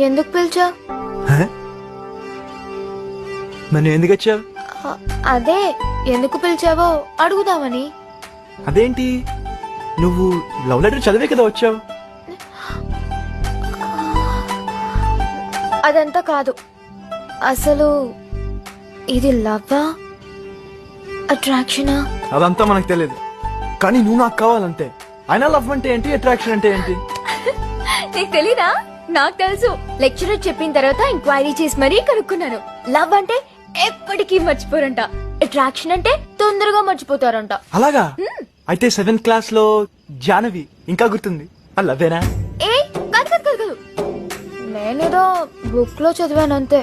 ఎందుకు పిలిచా? మరి ఎందుకు వచ్చావు? అదే ఎందుకు పిలిచావో అడుగుదామని. అదేంటి, నువ్వు లవ్ లెటర్ చదివే కదా వచ్చావు? అదంతా కాదు. అసలు ఇది లవ్వా అట్రాక్షనా? అదంతా మనకు తెలియదు, కానీ నువ్వు నాకు కావాలంతే. అయినా లవ్ అంటే ఏంటి, అట్రాక్షన్ అంటే ఏంటి? నీకు తెలీదా? నాకు తెలుసు. లెక్చరర్ చెప్పిన తర్వాత ఎంక్వైరీ చేసి మరీ కనుక్కున్నాను. లవ్ అంటే ఎప్పటికీ మర్చిపోరంట, అట్రాక్షన్ అంటే తొందరగా మర్చిపోతారంట. అలాగా? అయితే 7th క్లాస్ లో జానవి ఇంకా గుర్తుంది, ఆ లవ్వేనా? ఏ కాదు కాదు కాదు, నేనేదో బుక్ లో చదివాను అంతే.